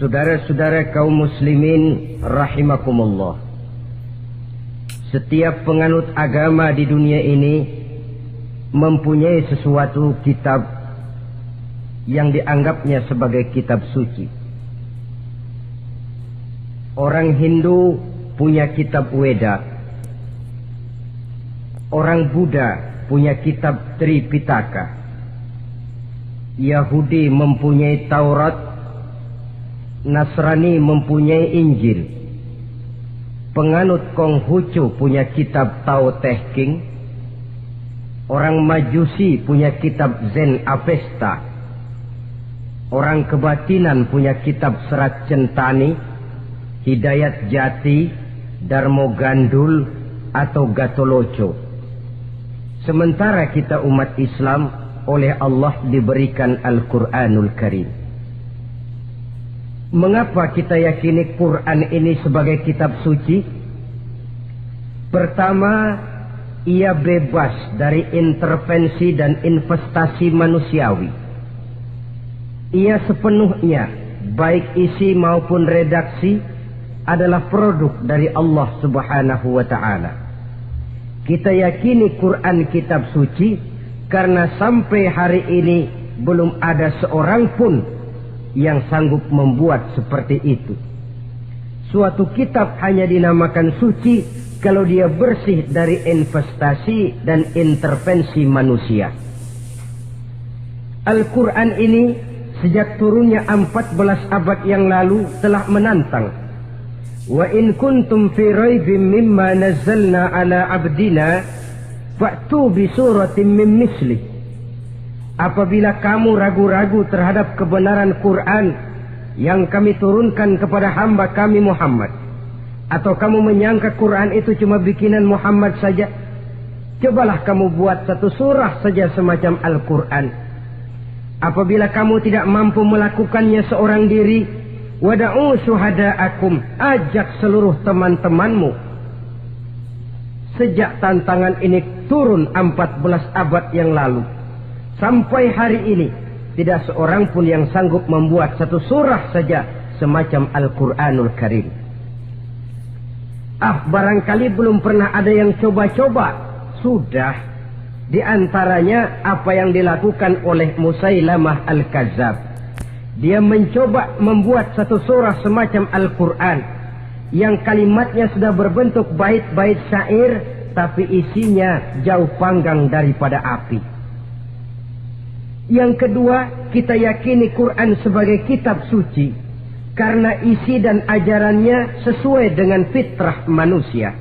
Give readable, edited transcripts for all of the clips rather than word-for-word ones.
Saudara-saudara kaum muslimin rahimakumullah. Setiap penganut agama di dunia ini mempunyai sesuatu kitab yang dianggapnya sebagai kitab suci. Orang Hindu punya kitab Weda. Orang Buddha punya kitab Tripitaka. Yahudi mempunyai Taurat. Nasrani mempunyai Injil. Penganut Konghucu punya kitab Tao Te Ching. Orang Majusi punya kitab Zen Avesta. Orang kebatinan punya kitab Serat Centani, Hidayat Jati, Darmo Gandul atau Gatoloco. Sementara kita umat Islam oleh Allah diberikan Al-Quranul Karim. Mengapa kita yakini Quran ini sebagai kitab suci? Pertama, ia bebas dari intervensi dan investasi manusiawi. Ia sepenuhnya, baik isi maupun redaksi, adalah produk dari Allah Subhanahu wa Ta'ala. Kita yakini Quran kitab suci karena sampai hari ini belum ada seorang pun yang sanggup membuat seperti itu. Suatu kitab hanya dinamakan suci kalau dia bersih dari investasi dan intervensi manusia. Al-Quran ini sejak turunnya 14 abad yang lalu telah menantang. Wa in kuntum fi raibin mimma nazzalna ala abdina fa'tu bi suratin min mislih. Apabila kamu ragu-ragu terhadap kebenaran Quran yang kami turunkan kepada hamba kami Muhammad, atau kamu menyangka Quran itu cuma bikinan Muhammad saja, cobalah kamu buat satu surah saja semacam Al-Quran. Apabila kamu tidak mampu melakukannya seorang diri, wada'u syuhada'akum, ajak seluruh teman-temanmu. Sejak tantangan ini turun 14 abad yang lalu, sampai hari ini tidak seorang pun yang sanggup membuat satu surah saja semacam Al-Quranul Karim. Barangkali belum pernah ada yang coba-coba. Sudah. Di antaranya apa yang dilakukan oleh Musailamah Al-Kazzab. Dia mencoba membuat satu surah semacam Al-Quran yang kalimatnya sudah berbentuk bait-bait syair, tapi isinya jauh panggang daripada api. Yang kedua, kita yakini Quran sebagai kitab suci karena isi dan ajarannya sesuai dengan fitrah manusia.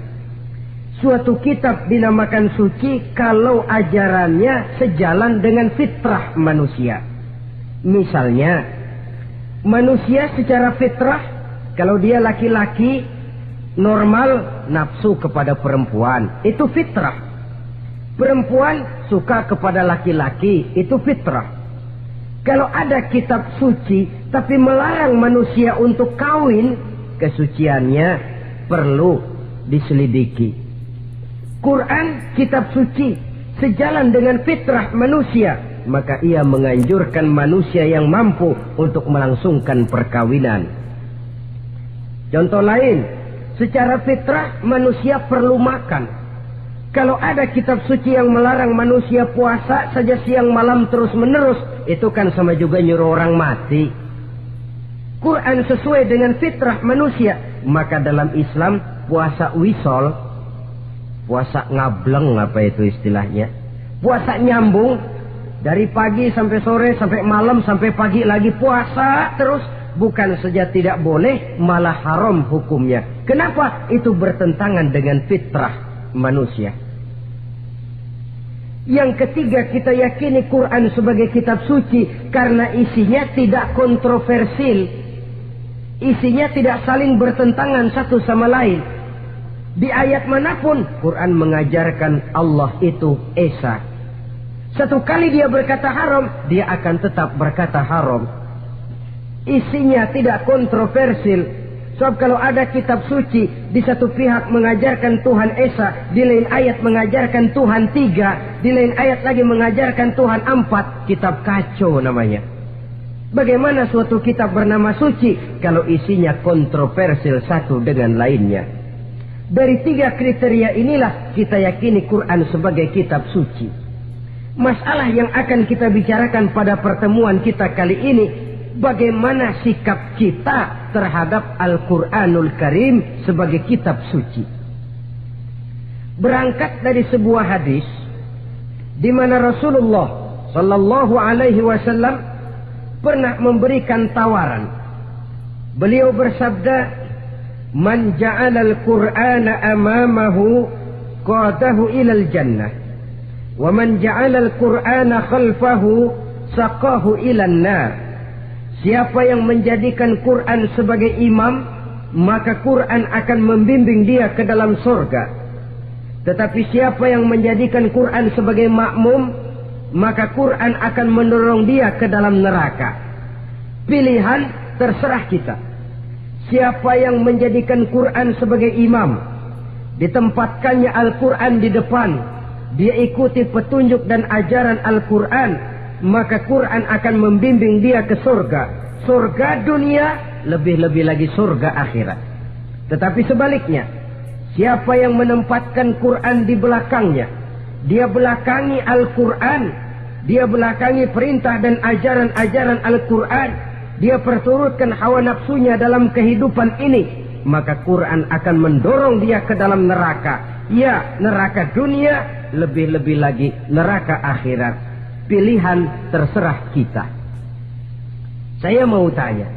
Suatu kitab dinamakan suci kalau ajarannya sejalan dengan fitrah manusia. Misalnya, manusia secara fitrah, kalau dia laki-laki normal nafsu kepada perempuan, itu fitrah. Perempuan suka kepada laki-laki, itu fitrah. Kalau ada kitab suci tapi melarang manusia untuk kawin, kesuciannya perlu diselidiki. Quran kitab suci sejalan dengan fitrah manusia, maka ia menganjurkan manusia yang mampu untuk melangsungkan perkawinan. Contoh lain, secara fitrah manusia perlu makan. Kalau ada kitab suci yang melarang manusia puasa saja siang malam terus menerus, itu kan sama juga nyuruh orang mati. Quran sesuai dengan fitrah manusia, maka dalam Islam puasa wisol, puasa ngableng apa itu istilahnya, puasa nyambung dari pagi sampai sore sampai malam sampai pagi lagi puasa terus, bukan saja tidak boleh, malah haram hukumnya. Kenapa? Itu bertentangan dengan fitrah manusia. Yang ketiga, kita yakini Quran sebagai kitab suci karena isinya tidak kontroversil. Isinya tidak saling bertentangan satu sama lain. Di ayat manapun Quran mengajarkan Allah itu Esa. Satu kali dia berkata haram, dia akan tetap berkata haram. Isinya tidak kontroversil. Sebab kalau ada kitab suci, di satu pihak mengajarkan Tuhan Esa, di lain ayat mengajarkan Tuhan 3, di lain ayat lagi mengajarkan Tuhan 4, kitab kacau namanya. Bagaimana suatu kitab bernama suci kalau isinya kontroversial satu dengan lainnya? Dari 3 kriteria inilah kita yakini Quran sebagai kitab suci. Masalah yang akan kita bicarakan pada pertemuan kita kali ini, bagaimana sikap kita terhadap Al-Quranul Karim sebagai kitab suci. Berangkat dari sebuah hadis di mana Rasulullah Sallallahu Alaihi Wasallam pernah memberikan tawaran. Beliau bersabda, "Man ja'ala al-Qur'ana amamahu qadahu ilal jannah, wa man ja'ala al-Qur'ana khalfahu saqahu ilan nar." Siapa yang menjadikan Quran sebagai imam, maka Quran akan membimbing dia ke dalam surga. Tetapi siapa yang menjadikan Quran sebagai makmum, maka Quran akan mendorong dia ke dalam neraka. Pilihan terserah kita. Siapa yang menjadikan Quran sebagai imam, ditempatkannya Al-Quran di depan, dia ikuti petunjuk dan ajaran Al-Quran, maka Quran akan membimbing dia ke surga. Surga dunia, lebih-lebih lagi surga akhirat. Tetapi sebaliknya, siapa yang menempatkan Quran di belakangnya, dia belakangi Al-Quran, dia belakangi perintah dan ajaran-ajaran Al-Quran, dia perturutkan hawa nafsunya dalam kehidupan ini, maka Quran akan mendorong dia ke dalam neraka. Ya, neraka dunia, lebih-lebih lagi neraka akhirat. Pilihan terserah kita. Saya mau tanya,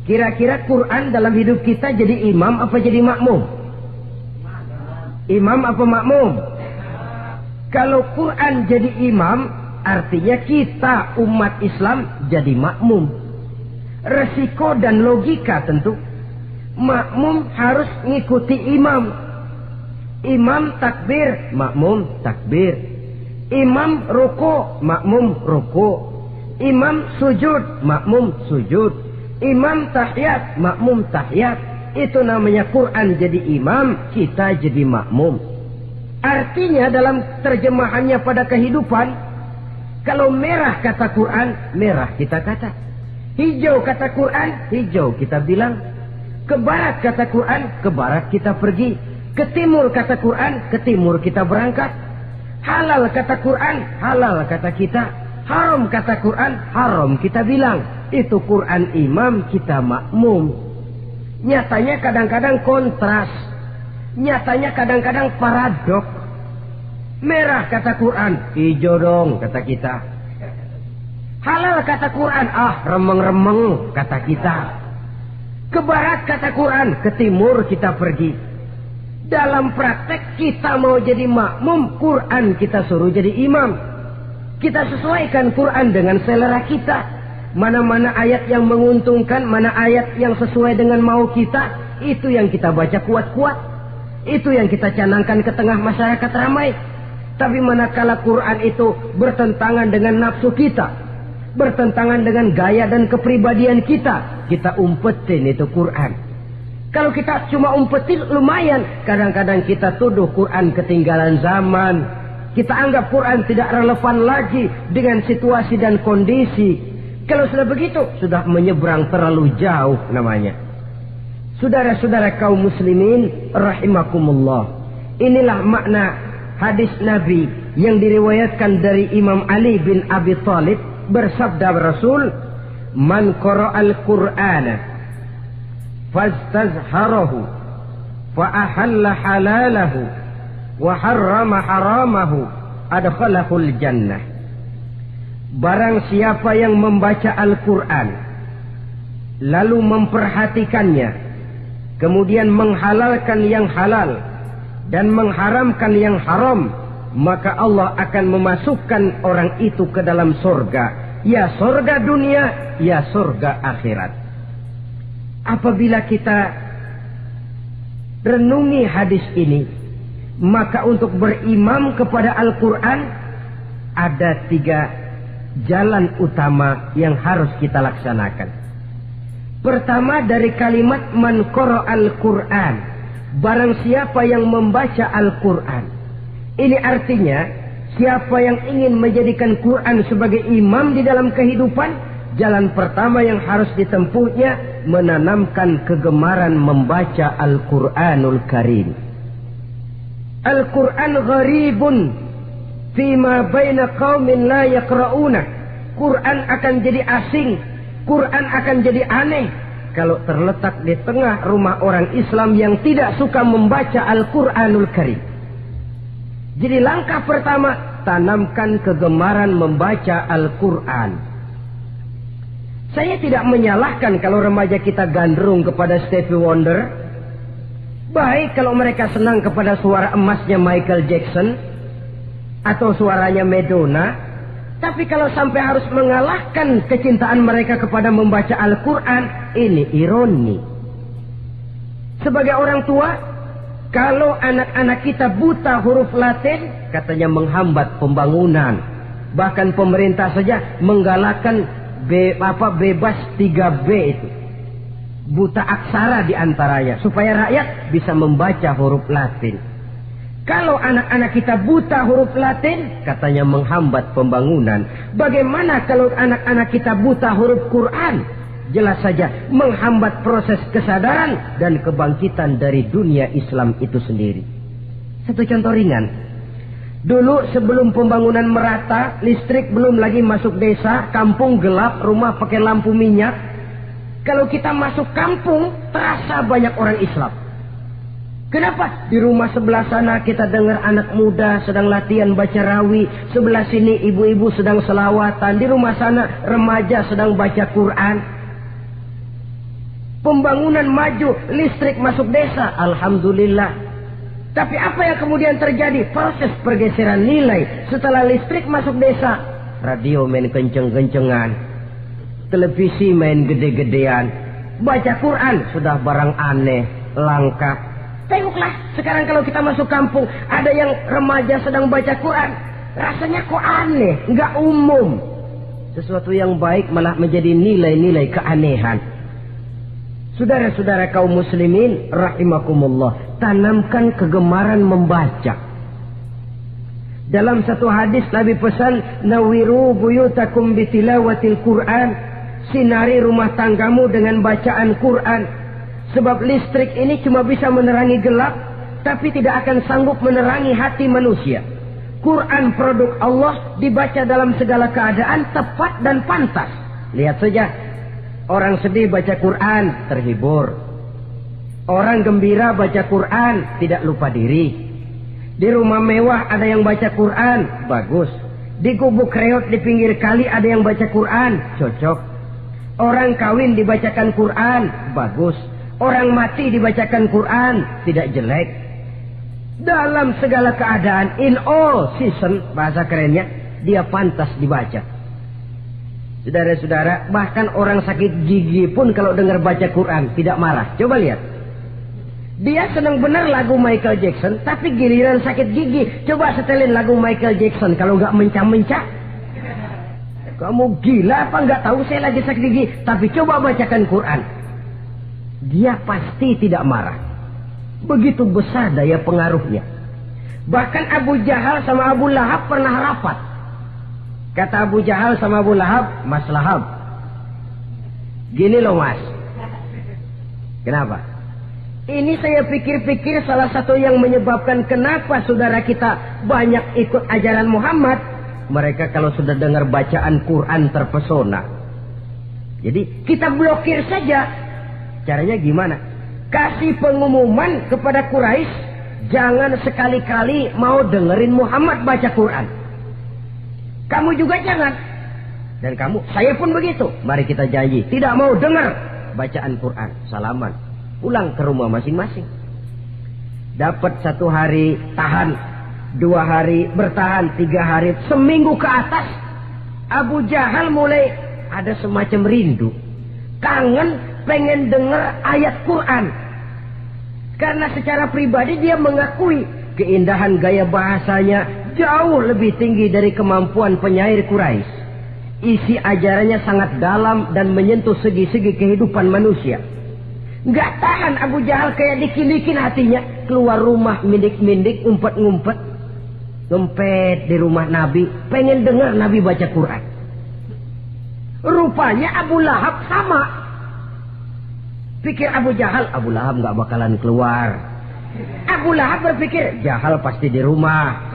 kira-kira Quran dalam hidup kita jadi imam apa jadi makmum? Imam apa makmum? Kalau Quran jadi imam, artinya kita umat Islam jadi makmum. Resiko dan logika tentu. Makmum harus ngikuti imam. Imam takbir, makmum takbir. Imam ruku, makmum ruku. Imam sujud, makmum sujud. Imam tahiyat, makmum tahiyat. Itu namanya Quran jadi imam, kita jadi makmum. Artinya dalam terjemahannya pada kehidupan, kalau merah kata Quran, merah kita kata. Hijau kata Quran, hijau kita bilang. Ke barat kata Quran, ke barat kita pergi. Ke timur kata Quran, ke timur kita berangkat. Halal kata Quran, halal kata kita. Haram kata Quran, haram kita bilang. Itu Quran imam, kita makmum. Nyatanya kadang-kadang kontras. Nyatanya kadang-kadang paradok. Merah kata Quran, hijau dong kata kita. Halal kata Quran, remeng-remeng kata kita. Ke barat kata Quran, ke timur kita pergi. Dalam praktek kita mau jadi makmum, Quran kita suruh jadi imam. Kita sesuaikan Quran dengan selera kita. Mana-mana ayat yang menguntungkan, mana ayat yang sesuai dengan mau kita, itu yang kita baca kuat-kuat. Itu yang kita canangkan ke tengah masyarakat ramai. Tapi manakala Quran itu bertentangan dengan nafsu kita, bertentangan dengan gaya dan kepribadian kita, kita umpetin itu Quran. Kalau kita cuma umpetin lumayan, kadang-kadang kita tuduh Quran ketinggalan zaman. Kita anggap Quran tidak relevan lagi dengan situasi dan kondisi. Kalau sudah begitu, sudah menyeberang terlalu jauh namanya. Saudara-saudara kaum muslimin rahimakumullah. Inilah makna hadis Nabi yang diriwayatkan dari Imam Ali bin Abi Thalib. Bersabda Rasul, "Man qara'al Qur'ana fastazharahu fa ahalla halalahu wa harrama haramahu adkhalahul jannah." Barang siapa yang membaca Al-Quran lalu memperhatikannya, kemudian menghalalkan yang halal dan mengharamkan yang haram, maka Allah akan memasukkan orang itu ke dalam surga. Ya surga dunia, ya surga akhirat. Apabila kita renungi hadis ini, maka untuk berimam kepada Al-Quran ada 3 jalan utama yang harus kita laksanakan. Pertama, dari kalimat man qara'al Quran, barang siapa yang membaca Al-Quran. Ini artinya siapa yang ingin menjadikan Quran sebagai imam di dalam kehidupan, jalan pertama yang harus ditempuhnya menanamkan kegemaran membaca Al-Quranul Karim. Al-Quran gharibun fima baina qaumin la yaqra'una. Quran akan jadi asing, Quran akan jadi aneh kalau terletak di tengah rumah orang Islam yang tidak suka membaca Al-Quranul Karim. Jadi langkah pertama, tanamkan kegemaran membaca Al-Quran. Saya tidak menyalahkan kalau remaja kita gandrung kepada Stevie Wonder. Baik kalau mereka senang kepada suara emasnya Michael Jackson atau suaranya Madonna. Tapi kalau sampai harus mengalahkan kecintaan mereka kepada membaca Al-Quran, ini ironi. Sebagai orang tua, kalau anak-anak kita buta huruf Latin, katanya menghambat pembangunan. Bahkan pemerintah saja menggalakkan bebas 3B itu. Buta aksara diantaranya, supaya rakyat bisa membaca huruf Latin. Kalau anak-anak kita buta huruf Latin, katanya menghambat pembangunan. Bagaimana kalau anak-anak kita buta huruf Quran? Jelas saja menghambat proses kesadaran dan kebangkitan dari dunia Islam itu sendiri. Satu contoh ringan. Dulu sebelum pembangunan merata, listrik belum lagi masuk desa, kampung gelap, rumah pakai lampu minyak. Kalau kita masuk kampung, terasa banyak orang Islam. Kenapa? Di rumah sebelah sana kita dengar anak muda sedang latihan baca rawi. Sebelah sini ibu-ibu sedang selawatan. Di rumah sana remaja sedang baca Quran. Pembangunan maju, listrik masuk desa. Alhamdulillah. Tapi apa yang kemudian terjadi? Proses pergeseran nilai. Setelah listrik masuk desa, radio main kenceng-kencengan, televisi main gede-gedean, baca Quran sudah barang aneh, langka. Tengoklah sekarang kalau kita masuk kampung, ada yang remaja sedang baca Quran, rasanya kok aneh, nggak umum. Sesuatu yang baik malah menjadi nilai-nilai keanehan. Saudara-saudara kaum muslimin rahimakumullah, tanamkan kegemaran membaca. Dalam satu hadis Nabi pesan, nawiru buyutakum bitilawatil Quran, sinari rumah tanggamu dengan bacaan Quran. Sebab listrik ini cuma bisa menerangi gelap, tapi tidak akan sanggup menerangi hati manusia. Quran produk Allah dibaca dalam segala keadaan, tepat dan pantas. Lihat saja, orang sedih baca Quran, terhibur. Orang gembira baca Quran, tidak lupa diri. Di rumah mewah ada yang baca Quran, bagus. Di gubuk reot di pinggir kali ada yang baca Quran, cocok. Orang kawin dibacakan Quran, bagus. Orang mati dibacakan Quran, tidak jelek. Dalam segala keadaan, in all season, bahasa kerennya, dia pantas dibaca. Saudara-saudara, bahkan orang sakit gigi pun kalau dengar baca Quran, tidak marah. Coba lihat. Dia senang benar lagu Michael Jackson, tapi giliran sakit gigi, coba setelin lagu Michael Jackson, kalau nggak mencah-mencah. Kamu gila apa nggak tahu saya lagi sakit gigi, tapi coba bacakan Quran. Dia pasti tidak marah. Begitu besar daya pengaruhnya. Bahkan Abu Jahal sama Abu Lahab pernah rapat. Kata Abu Jahal sama Abu Lahab, Mas Lahab, gini loh mas. Kenapa? Ini saya pikir-pikir salah satu yang menyebabkan kenapa saudara kita banyak ikut ajaran Muhammad. Mereka kalau sudah dengar bacaan Quran terpesona. Jadi kita blokir saja. Caranya gimana? Kasih pengumuman kepada Quraisy, jangan sekali-kali mau dengerin Muhammad baca Quran. Kamu juga jangan. Dan kamu, saya pun begitu. Mari kita janji, tidak mau dengar bacaan Quran. Salaman, pulang ke rumah masing-masing. Dapat 1 hari tahan, 2 hari bertahan, 3 hari, seminggu ke atas, Abu Jahal mulai ada semacam rindu, kangen, pengen dengar ayat Quran. Karena secara pribadi dia mengakui keindahan gaya bahasanya jauh lebih tinggi dari kemampuan penyair Quraisy. Isi ajarannya sangat dalam dan menyentuh segi-segi kehidupan manusia. Nggak tahan Abu Jahal, kayak dikin-dikin hatinya. Keluar rumah mindik-mindik, ngumpet-ngumpet, ngempet di rumah Nabi, pengen dengar Nabi baca Quran. Rupanya Abu Lahab sama. Pikir Abu Lahab nggak bakalan keluar. Abu Lahab berpikir, Jahal pasti di rumah.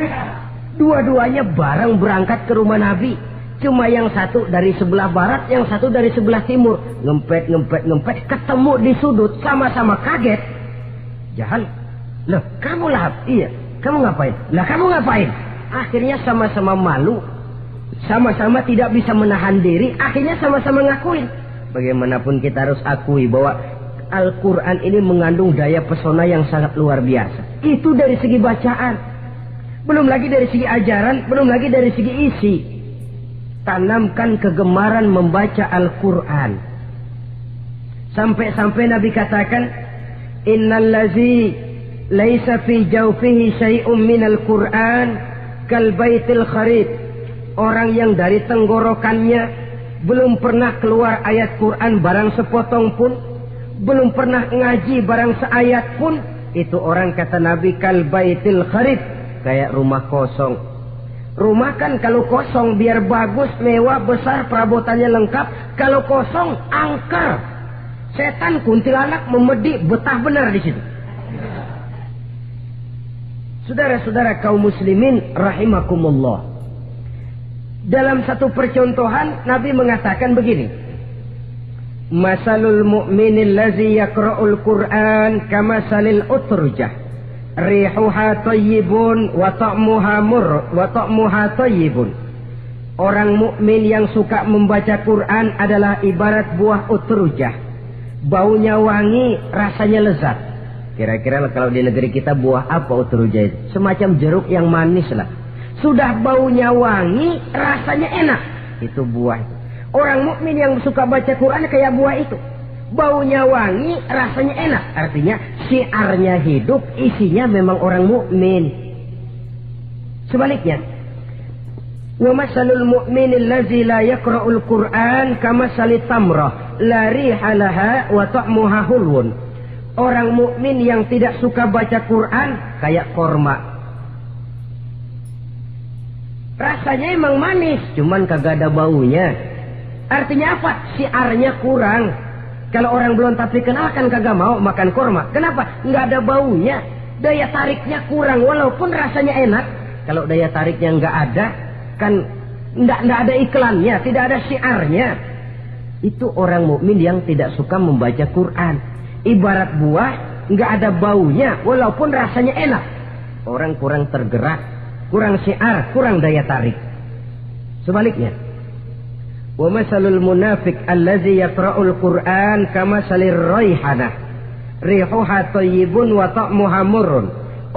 Dua-duanya bareng berangkat ke rumah Nabi. Cuma yang satu dari sebelah barat, yang satu dari sebelah timur. Ngempet, ketemu di sudut, sama-sama kaget. Jahal, loh kamu Lahab? Iya, kamu ngapain? Lah kamu ngapain? Akhirnya sama-sama malu. Sama-sama tidak bisa menahan diri. Akhirnya sama-sama ngakuin. Bagaimanapun kita harus akui bahwa Al-Quran ini mengandung daya pesona yang sangat luar biasa. Itu dari segi bacaan. Belum lagi dari segi ajaran. Belum lagi dari segi isi. Tanamkan kegemaran membaca Al-Quran. Sampai-sampai Nabi katakan, Innallazi laisa fi jawfihi syai'um minal Quran kal baitil kharib. Orang yang dari tenggorokannya belum pernah keluar ayat Quran barang sepotong pun, belum pernah ngaji barang seayat pun, itu orang kata Nabi kal baitil kharib, kayak rumah kosong. Rumah kan kalau kosong biar bagus, mewah, besar, perabotannya lengkap. Kalau kosong, angker. Setan kuntilanak memedi, betah benar di situ. Saudara-saudara kaum muslimin rahimakumullah. Dalam satu percontohan Nabi mengatakan begini. Masalul mu'minil ladzi yaqra'ul Qur'an kamasalil utrujah. Rihuha thayyibun wa ta'muha thayyibun. Orang mukmin yang suka membaca Quran adalah ibarat buah utrujah. Baunya wangi, rasanya lezat. Kira-kira kalau di negeri kita buah apa utrujah itu? Semacam jeruk yang manis lah. Sudah baunya wangi, rasanya enak. Itu buah. Orang mukmin yang suka baca Quran kayak buah itu. Baunya wangi, rasanya enak. Artinya syiarnya hidup, isinya memang orang mukmin. Sebaliknya, wa masalul mu'minil ladzi la yaqra'ul Qur'an kamasalit tamrah la riha laha wa ta'muha hulwun. Orang mukmin yang tidak suka baca Quran kayak korma. Rasanya emang manis, cuman kagak ada baunya. Artinya apa? Syiarnya kurang. Kalau orang belum tapi kenal kan kagak mau makan korma. Kenapa? Nggak ada baunya. Daya tariknya kurang walaupun rasanya enak. Kalau daya tariknya nggak ada, kan nggak ada iklannya, tidak ada syiarnya. Itu orang mukmin yang tidak suka membaca Quran. Ibarat buah, nggak ada baunya walaupun rasanya enak. Orang kurang tergerak, kurang syiar, kurang daya tarik. Sebaliknya, wa masalul munafiq allazi yaqra'ul Qur'an kamasalir raihanah rihuha thayyibun wa ta'muha murrun.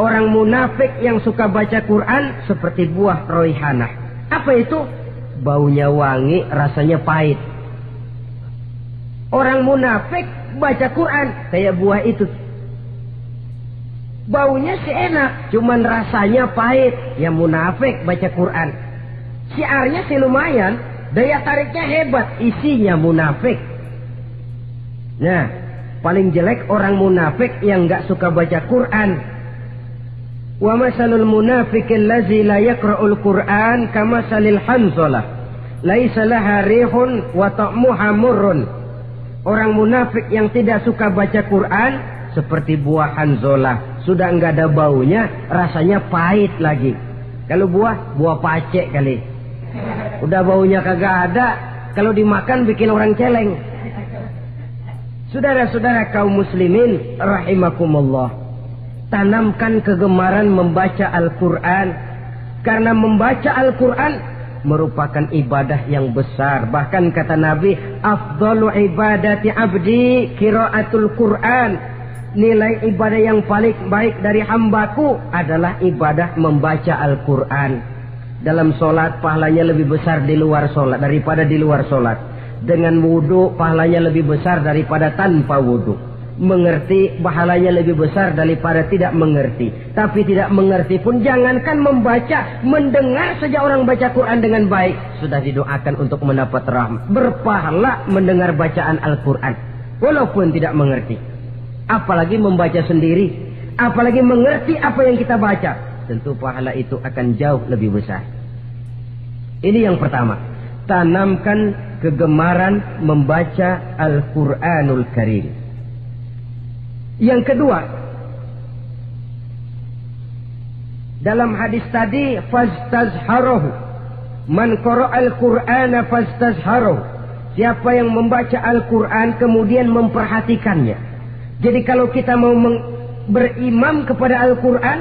Orang munafik yang suka baca Quran seperti buah raihanah. Apa itu? Baunya wangi, rasanya pahit. Orang munafik baca Quran kayak buah itu. Baunya sih enak, cuman rasanya pahit. Yang munafik baca Quran. Syiarnya sih lumayan, daya tariknya hebat, isinya munafik. Nah, paling jelek orang munafik yang nggak suka baca Quran. Wa masalul munafiqil ladzi la yaqra'ul Qur'an kamasalil hanzalah laisa laha rihun wa ta'muha murrun. Orang munafik yang tidak suka baca Quran seperti buah hanzalah, sudah enggak ada baunya, rasanya pahit lagi. Kalau buah pacek kali. Udah baunya kagak ada, kalau dimakan bikin orang celeng. Saudara-saudara kaum muslimin rahimakumullah, tanamkan kegemaran membaca Al-Quran. Karena membaca Al-Quran merupakan ibadah yang besar. Bahkan kata Nabi, afdalu ibadati abdi qiraatul Quran. Nilai ibadah yang paling baik dari hambaku adalah ibadah membaca Al-Quran. Dalam solat pahalanya lebih besar di luar solat daripada di luar solat. Dengan wudu pahalanya lebih besar daripada tanpa wudu. Mengerti pahalanya lebih besar daripada tidak mengerti. Tapi tidak mengerti pun jangankan membaca, mendengar saja orang baca Quran dengan baik sudah didoakan untuk mendapat rahmat. Berpahala mendengar bacaan Al-Quran walaupun tidak mengerti. Apalagi membaca sendiri, apalagi mengerti apa yang kita baca, tentu pahala itu akan jauh lebih besar. Ini yang pertama. tanamkan kegemaran membaca Al-Quranul Karim. Yang kedua, dalam hadis tadi, fastazharahu, man qara'al Qur'ana fastazharahu, siapa yang membaca Al-Quran kemudian memperhatikannya. Jadi kalau kita mau berimam kepada Al-Quran,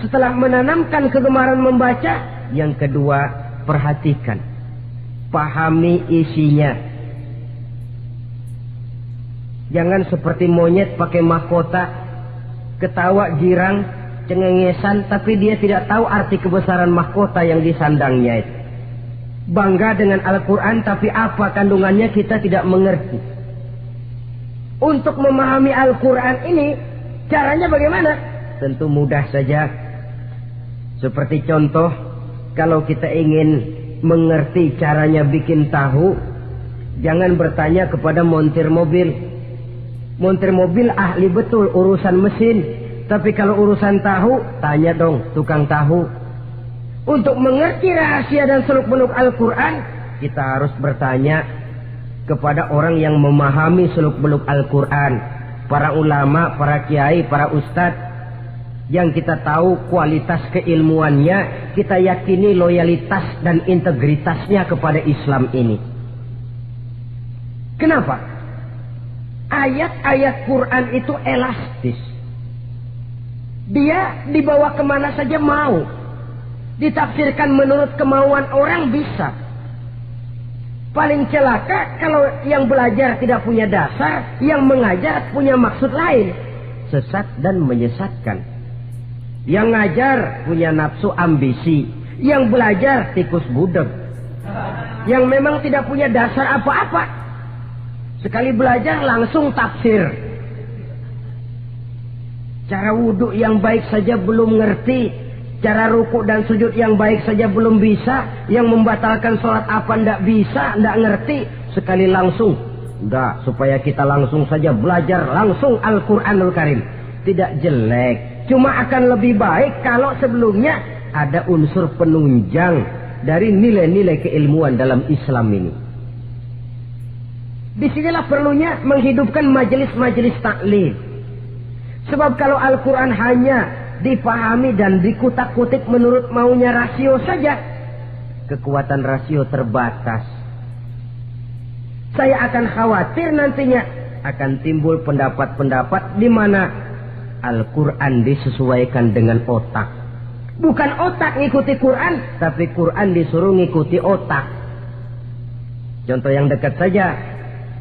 setelah menanamkan kegemaran membaca, yang kedua, perhatikan, pahami isinya. Jangan seperti monyet pakai mahkota, ketawa girang, cengengesan, tapi dia tidak tahu arti kebesaran mahkota yang disandangnya itu. Bangga dengan Al-Quran, tapi apa kandungannya kita tidak mengerti. Untuk memahami Al-Quran ini, caranya bagaimana? Tentu mudah saja. Seperti contoh, kalau kita ingin mengerti caranya bikin tahu, jangan bertanya kepada montir mobil. Montir mobil ahli betul urusan mesin, tapi kalau urusan tahu, tanya dong tukang tahu. Untuk mengerti rahasia dan seluk-beluk Al-Quran, kita harus bertanya kepada orang yang memahami seluk-beluk Al-Quran, para ulama, para kiai, para ustadz, yang kita tahu kualitas keilmuannya, kita yakini loyalitas dan integritasnya kepada Islam ini. Kenapa? Ayat-ayat Quran itu elastis. Dia dibawa kemana saja mau. Ditafsirkan menurut kemauan orang bisa. Paling celaka kalau yang belajar tidak punya dasar, yang mengajar punya maksud lain, sesat dan menyesatkan. Yang ngajar punya nafsu ambisi, yang belajar tikus budeg, yang memang tidak punya dasar apa-apa, sekali belajar langsung tafsir. Cara wudhu yang baik saja belum ngerti, cara ruku dan sujud yang baik saja belum bisa, yang membatalkan sholat apa ndak bisa, ndak ngerti, sekali langsung. Udah, supaya kita langsung saja belajar langsung Al-Quranul Karim. Tidak jelek, cuma akan lebih baik kalau sebelumnya ada unsur penunjang dari nilai-nilai keilmuan dalam Islam ini. Disinilah perlunya menghidupkan majelis-majelis taklim. Sebab kalau Al-Quran hanya dipahami dan dikutak-kutik menurut maunya rasio saja, kekuatan rasio terbatas. Saya akan khawatir nantinya akan timbul pendapat-pendapat di mana Al-Quran disesuaikan dengan otak. Bukan otak ngikuti Quran, tapi Quran disuruh ngikuti otak. Contoh yang dekat saja,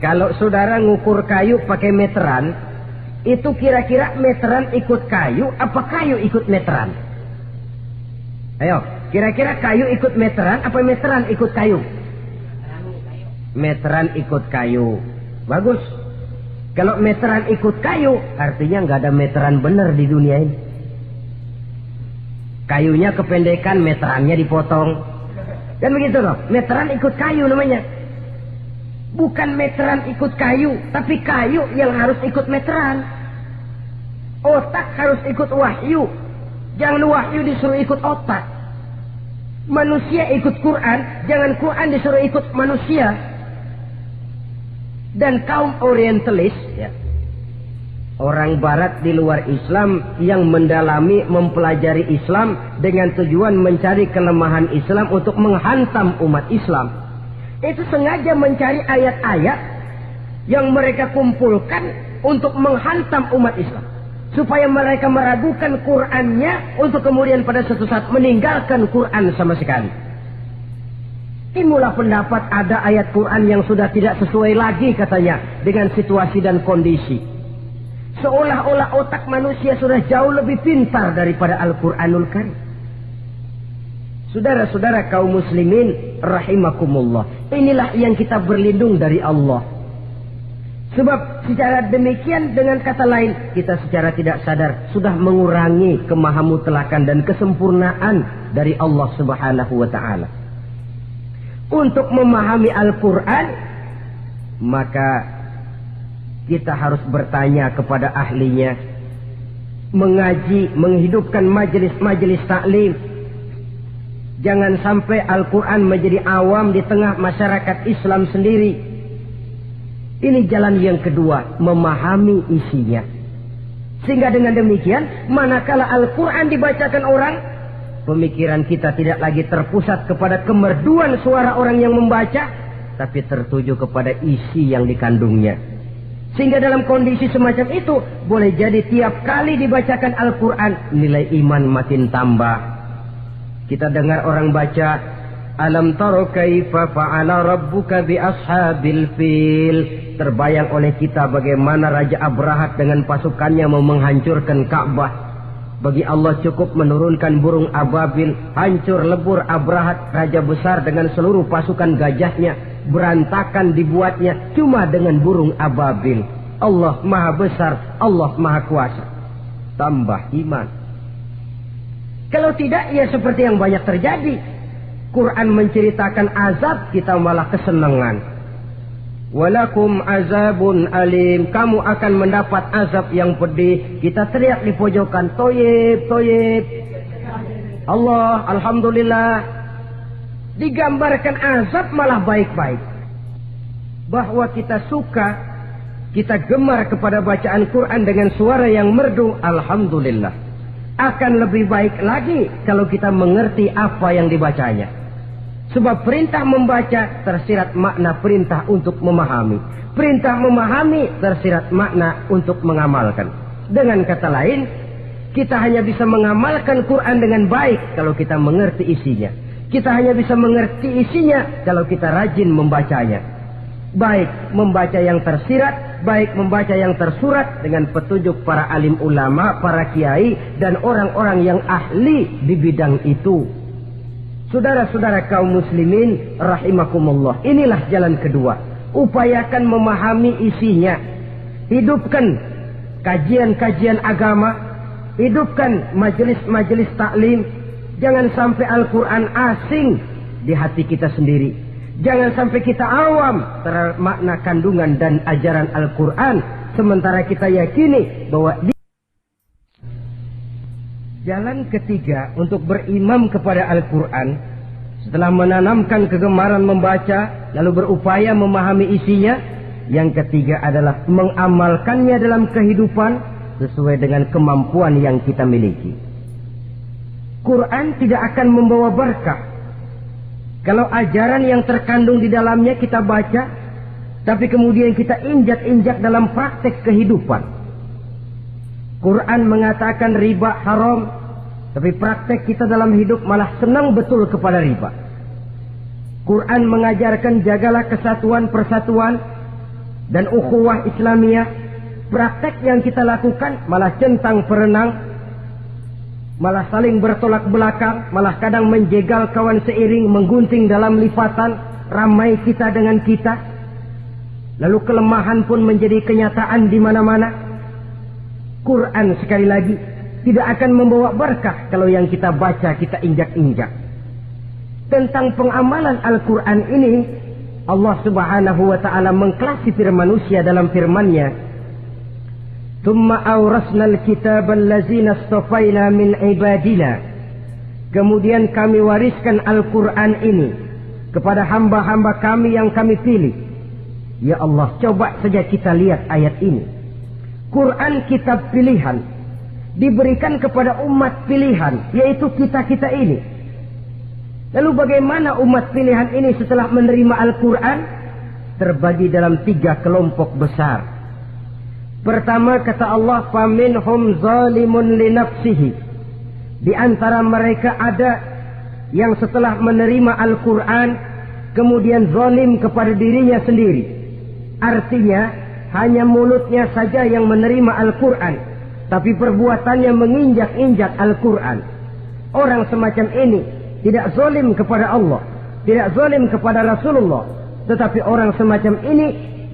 kalau saudara ngukur kayu pakai meteran, itu kira-kira meteran ikut kayu, apa kayu ikut meteran? Ayo, kira-kira kayu ikut meteran, apa meteran ikut kayu? Meteran ikut kayu. Bagus. Kalau meteran ikut kayu, artinya nggak ada meteran benar di dunia ini. Kayunya kependekan, meterannya dipotong. Kan begitu loh, meteran ikut kayu namanya. Bukan meteran ikut kayu, tapi kayu yang harus ikut meteran. Otak harus ikut wahyu. Jangan wahyu disuruh ikut otak. Manusia ikut Quran, jangan Quran disuruh ikut manusia. Dan kaum orientalis, ya, orang barat di luar Islam yang mendalami, mempelajari Islam dengan tujuan mencari kelemahan Islam untuk menghantam umat Islam, itu sengaja mencari ayat-ayat yang mereka kumpulkan untuk menghantam umat Islam, supaya mereka meragukan Qurannya untuk kemudian pada suatu saat meninggalkan Quran sama sekali. Timbullah pendapat ada ayat Quran yang sudah tidak sesuai lagi katanya dengan situasi dan kondisi. Seolah-olah otak manusia sudah jauh lebih pintar daripada Al-Quranul Karim. Saudara-saudara kaum muslimin rahimakumullah, inilah yang kita berlindung dari Allah. Sebab secara demikian, dengan kata lain, kita secara tidak sadar sudah mengurangi kemahamutlakan dan kesempurnaan dari Allah Subhanahu wa ta'ala. Untuk memahami Al-Quran, maka kita harus bertanya kepada ahlinya, mengaji, menghidupkan majelis-majelis taklim. Jangan sampai Al-Quran menjadi awam di tengah masyarakat Islam sendiri. Ini jalan yang kedua, memahami isinya. Sehingga dengan demikian, manakala Al-Quran dibacakan orang, pemikiran kita tidak lagi terpusat kepada kemerduan suara orang yang membaca, tapi tertuju kepada isi yang dikandungnya. Sehingga dalam kondisi semacam itu, boleh jadi tiap kali dibacakan Al-Quran, nilai iman makin tambah. Kita dengar orang baca, Alam taro kaifa fa'ala rabbuka bi ashabil fil. Terbayang oleh kita bagaimana Raja Abrahat dengan pasukannya mau menghancurkan Ka'bah. Bagi Allah cukup menurunkan burung ababil, hancur lebur Abrahat, raja besar dengan seluruh pasukan gajahnya, berantakan dibuatnya cuma dengan burung ababil. Allah maha besar, Allah maha kuasa. Tambah iman. Kalau tidak, ya seperti yang banyak terjadi. Quran menceritakan azab, kita malah kesenangan. Walakum azabun alim. Kamu akan mendapat azab yang pedih. Kita teriak di pojokan, toyib, toyib. Allah, alhamdulillah. Digambarkan azab malah baik-baik. Bahwa kita suka, kita gemar kepada bacaan Quran dengan suara yang merdu, alhamdulillah. Akan lebih baik lagi kalau kita mengerti apa yang dibacanya. Sebab perintah membaca tersirat makna perintah untuk memahami. Perintah memahami tersirat makna untuk mengamalkan. Dengan kata lain, kita hanya bisa mengamalkan Quran dengan baik kalau kita mengerti isinya. Kita hanya bisa mengerti isinya kalau kita rajin membacanya. Baik membaca yang tersirat, baik membaca yang tersurat dengan petunjuk para alim ulama, para kiai, dan orang-orang yang ahli di bidang itu. Saudara-saudara kaum muslimin rahimakumullah, inilah jalan kedua. Upayakan memahami isinya. Hidupkan kajian-kajian agama, hidupkan majelis-majelis taklim. Jangan sampai Al-Quran asing di hati kita sendiri. Jangan sampai kita awam terhadap makna kandungan dan ajaran Al-Quran, sementara kita yakini bahwa jalan ketiga untuk berimam kepada Al-Quran, setelah menanamkan kegemaran membaca, lalu berupaya memahami isinya, yang ketiga adalah mengamalkannya dalam kehidupan sesuai dengan kemampuan yang kita miliki. Quran tidak akan membawa berkah kalau ajaran yang terkandung di dalamnya kita baca, tapi kemudian kita injak-injak dalam praktek kehidupan. Quran mengatakan riba haram, tapi praktek kita dalam hidup malah senang betul kepada riba. Quran mengajarkan jagalah kesatuan persatuan dan ukhuwah Islamiyah. Praktek yang kita lakukan malah centang perenang, malah saling bertolak belakang, malah kadang menjegal kawan seiring, menggunting dalam lipatan, ramai kita dengan kita. Lalu kelemahan pun menjadi kenyataan di mana-mana. Quran sekali lagi tidak akan membawa berkah kalau yang kita baca kita injak-injak. Tentang pengamalan Al-Quran ini, Allah Subhanahu wa ta'ala mengklasifikasi manusia dalam firman-Nya, Thumma awrasna al-kitab allazina astafaina min ibadina. Kemudian kami wariskan Al-Quran ini kepada hamba-hamba kami yang kami pilih. Ya Allah, coba saja kita lihat ayat ini. Quran kitab pilihan, diberikan kepada umat pilihan, yaitu kita-kita ini. Lalu bagaimana umat pilihan ini setelah menerima Al-Quran? Terbagi dalam 3 kelompok besar. Pertama, kata Allah, faminhum zalimun li nafsihi. Di antara mereka ada yang setelah menerima Al-Quran kemudian zalim kepada dirinya sendiri. Artinya hanya mulutnya saja yang menerima Al-Quran, tapi perbuatannya menginjak-injak Al-Quran. Orang semacam ini tidak zalim kepada Allah, tidak zalim kepada Rasulullah, tetapi orang semacam ini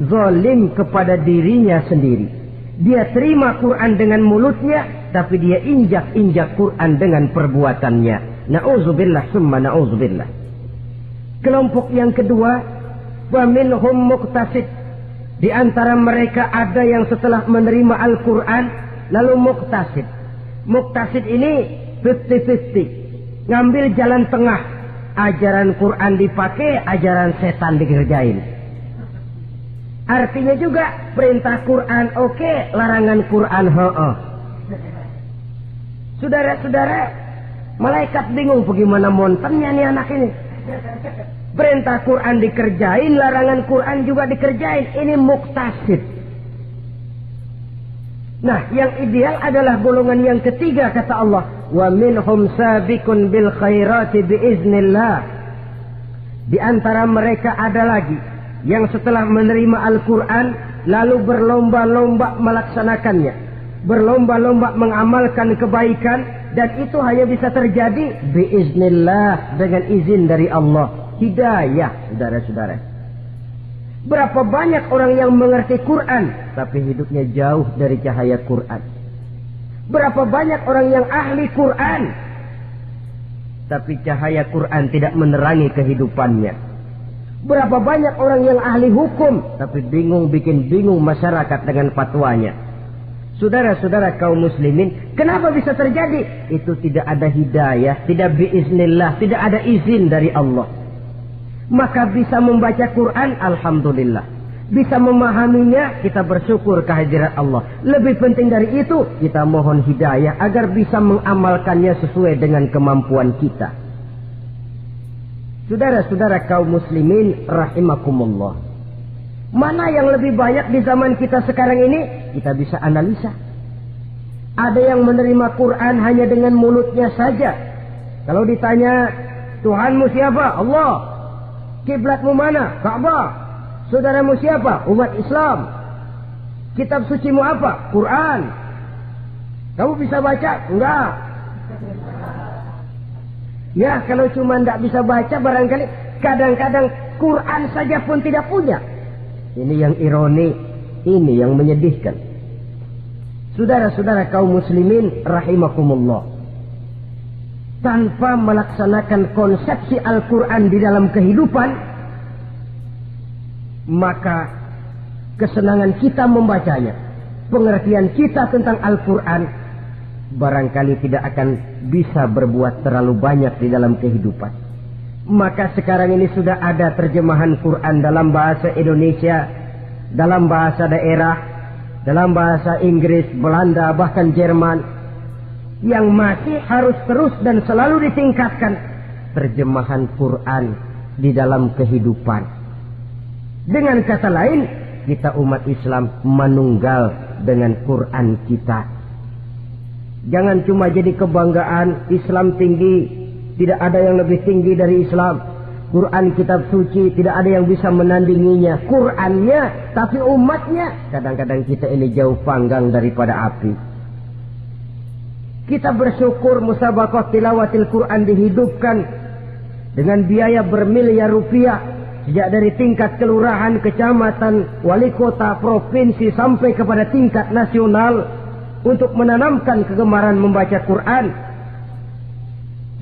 zalim kepada dirinya sendiri. Dia terima Quran dengan mulutnya, tapi dia injak-injak Quran dengan perbuatannya. Na'udzubillah summa na'udzubillah. Kelompok yang kedua, wa minhum muqtasid. Di antara mereka ada yang setelah menerima Al-Quran lalu muqtasid. Muqtasid ini 50-50, ngambil jalan tengah ajaran Quran dipakai, ajaran setan dikerjain. Artinya juga perintah Quran oke, larangan Quran ho. Saudara-saudara, malaikat bingung bagaimana montennya nih anak ini. Perintah Quran dikerjain, larangan Quran juga dikerjain. Ini muktasid. Nah, yang ideal adalah golongan yang ketiga, kata Allah, wa minhum sabiqun bil khairati biiznillah. Di antara mereka ada lagi yang setelah menerima Al-Quran lalu berlomba-lomba melaksanakannya, berlomba-lomba mengamalkan kebaikan, dan itu hanya bisa terjadi biiznillah, dengan izin dari Allah. Hidayah, saudara-saudara. Berapa banyak orang yang mengerti Quran tapi hidupnya jauh dari cahaya Quran. Berapa banyak orang yang ahli Quran tapi cahaya Quran tidak menerangi kehidupannya. Berapa banyak orang yang ahli hukum tapi bikin bingung masyarakat dengan fatwanya. Saudara-saudara kaum muslimin, kenapa bisa terjadi? Itu tidak ada hidayah, tidak biiznillah, tidak ada izin dari Allah. Maka bisa membaca Quran, alhamdulillah. Bisa memahaminya, kita bersyukur kehadirat Allah. Lebih penting dari itu, kita mohon hidayah agar bisa mengamalkannya sesuai dengan kemampuan kita. Saudara-saudara kaum muslimin rahimakumullah, mana yang lebih banyak di zaman kita sekarang ini? Kita bisa analisa. Ada yang menerima Quran hanya dengan mulutnya saja. Kalau ditanya, Tuhanmu siapa? Allah. Kiblatmu mana? Ka'bah. Saudaramu siapa? Umat Islam. Kitab sucimu apa? Quran. Kamu bisa baca? Enggak. Ya, kalau cuma tidak bisa baca, barangkali kadang-kadang Quran saja pun tidak punya. Ini yang ironi, ini yang menyedihkan. Saudara-saudara kaum muslimin rahimakumullah, tanpa melaksanakan konsepsi Al-Quran di dalam kehidupan, maka kesenangan kita membacanya, pengertian kita tentang Al-Quran, barangkali tidak akan bisa berbuat terlalu banyak di dalam kehidupan. Maka sekarang ini sudah ada terjemahan Quran dalam bahasa Indonesia, dalam bahasa daerah, dalam bahasa Inggris, Belanda, bahkan Jerman, yang masih harus terus dan selalu ditingkatkan terjemahan Quran di dalam kehidupan. Dengan kata lain, kita umat Islam menunggal dengan Quran kita. Jangan cuma jadi kebanggaan Islam tinggi, tidak ada yang lebih tinggi dari Islam. Quran kitab suci, tidak ada yang bisa menandinginya. Qurannya, tapi umatnya, kadang-kadang kita ini jauh panggang daripada api. Kita bersyukur musabaqah tilawatil Quran dihidupkan dengan biaya bermiliar rupiah, sejak dari tingkat kelurahan, kecamatan, wali kota, provinsi sampai kepada tingkat nasional, untuk menanamkan kegemaran membaca Quran.